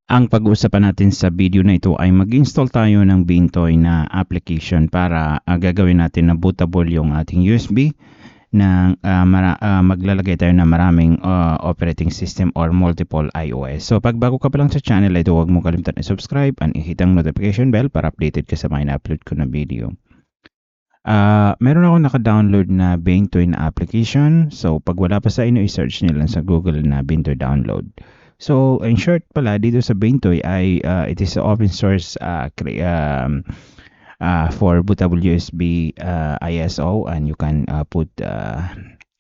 Ang pag-uusapan natin sa video na ito ay mag-install tayo ng Bintoy na application para gagawin natin na bootable yung ating USB na maglalagay tayo ng maraming operating system or multiple iOS. So pag bago ka pa lang sa channel ito, huwag mo kalimutan i-subscribe and i-hit ang notification bell para updated ka sa mga na-upload ko na video. Meron ako naka-download na Bintoy na application. So pag wala pa sa inyo, i-search nyo lang sa Google na Bintoy download. So in short pala, dito sa Bintoy ay it is open source for bootable USB ISO, and you can put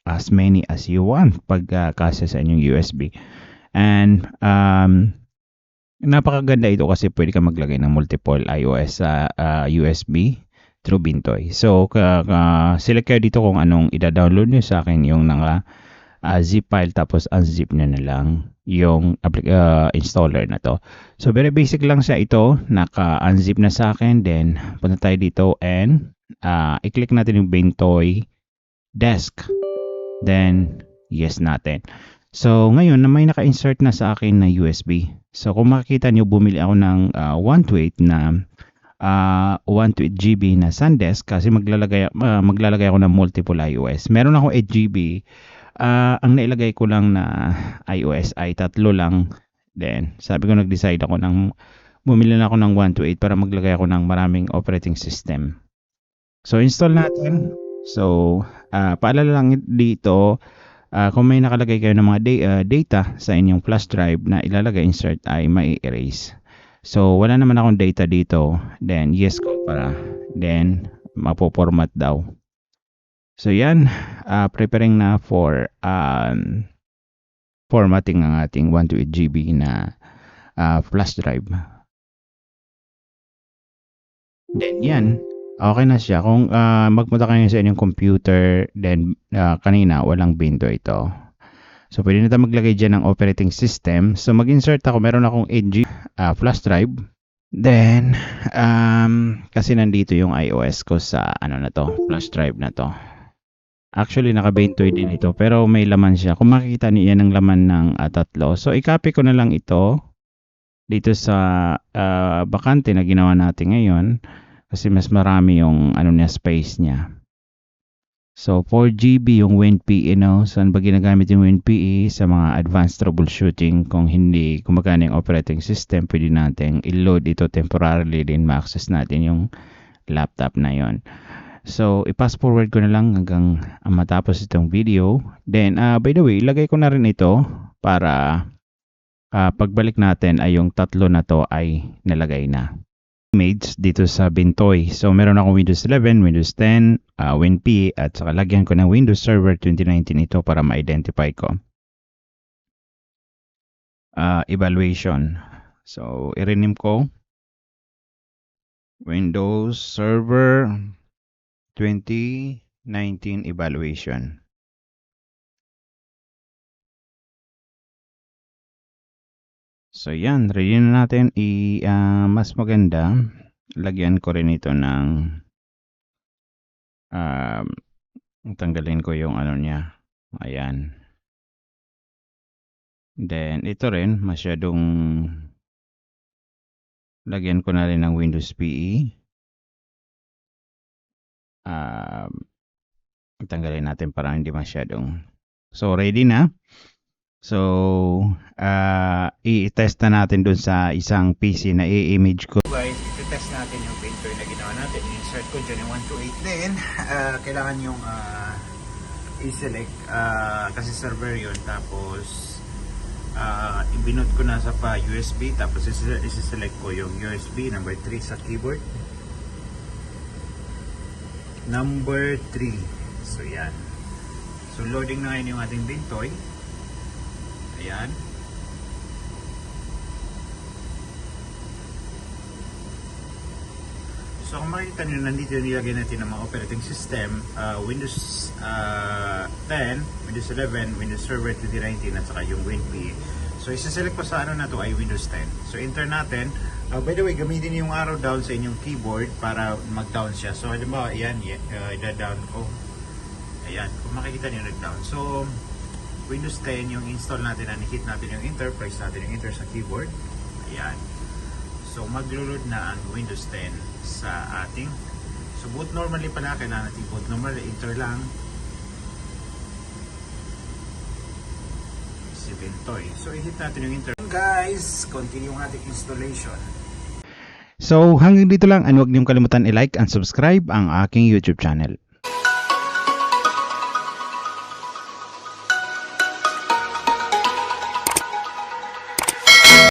as many as you want pag kasya sa inyong USB. And napakaganda ito kasi pwede ka maglagay ng multiple iOS sa USB through Bintoy. So select kayo dito kung anong ida-download nyo. Sa akin yung zip file, tapos unzip nyo na lang yung installer na to. So very basic lang siya ito. Naka-unzip na sa akin. Then punta tayo dito and i-click natin yung Bintoy desk. Then yes natin. So ngayon na may naka-insert na sa akin na USB. So kung makikita nyo, bumili ako ng 128 na 128 GB na SanDisk kasi maglalagay ako ng multiple iOS. Meron ako 8 GB. Ang nailagay ko lang na iOS ay 3 lang. Then sabi ko, nag-decide ako ng bumili na ako ng 128 para maglagay ako ng maraming operating system. So install natin. So paalala lang dito, kung may nakalagay kayo ng mga data sa inyong flash drive na ilalagay insert ay mai-erase. So wala naman akong data dito. Then yes ko para. Then mapoformat daw. So yan, preparing na for formatting ang ating 128 GB na flash drive. Then yan, okay na siya. Kung magpunta kayo sa inyong computer, then kanina walang Bintoy ito. So pwede na tayo maglagay dyan ng operating system. So mag-insert ako, meron akong 8 GB flash drive. Then kasi nandito yung iOS ko sa na to, flash drive na to. Actually naka-Bintoy din ito, pero may laman siya. Kung makikita niyo, yan ang laman ng 3. So i-copy ko na lang ito dito sa bakante na ginawa natin ngayon kasi mas marami yung space niya. So 4 GB yung WinPE, saan ba ginagamit yung WinPE? Sa mga advanced troubleshooting. Kung hindi gumagana yung operating system, pwede natin i-load ito temporarily, din ma-access natin yung laptop na yon. So i-pass forward ko na lang hanggang matapos itong video. Then by the way, ilagay ko na rin ito para pagbalik natin ay yung 3 na to ay nalagay na. Image dito sa Bintoy. So meron akong Windows 11, Windows 10, WinPE, at saka lagyan ko ng Windows Server 2019 ito para ma-identify ko. Evaluation. So i-rename ko Windows Server 2019 evaluation. So yan, ready na natin. Mas maganda, lagyan ko rin ito ng tanggalin ko yung niya. Ayan. Then ito rin, masyadong lagyan ko na rin ng Windows PE. Tanggalin natin para hindi masyadong. So ready na. So i-test na natin dun sa isang PC na i-image ko. Guys, i-test natin yung Bintoy na ginawa natin. Insert ko dyan yung 128. Then kailangan yung i-select kasi server yun. Tapos i-binot ko na sa USB. Tapos i-select ko yung USB number 3 sa keyboard. Number 3. So yan. So loading na ngayon yung ating Bintoy. Ayan. So kung makikita nyo, nandito nilagay natin ang mga operating system, Windows 10, Windows 11, Windows Server 2019 at saka yung WinPE. So isa-select ko sa na to ay Windows 10. So enter natin. By the way, gamitin yung arrow down sa inyong keyboard para mag-down siya. So halimbawa, ayan, ida-down ko. Ayan, kung makikita nyo nag-down. So Windows 10 yung install natin, hit natin yung enter, press natin yung enter sa keyboard. Yan. So maglo-load na ang Windows 10 sa ating, so boot normally pala, kailangan natin boot normally, enter lang si Bintoy. So i-hit natin yung enter. Guys, continue ang ating installation. So hanggang dito lang, and huwag niyong kalimutan i-like and subscribe ang aking YouTube channel.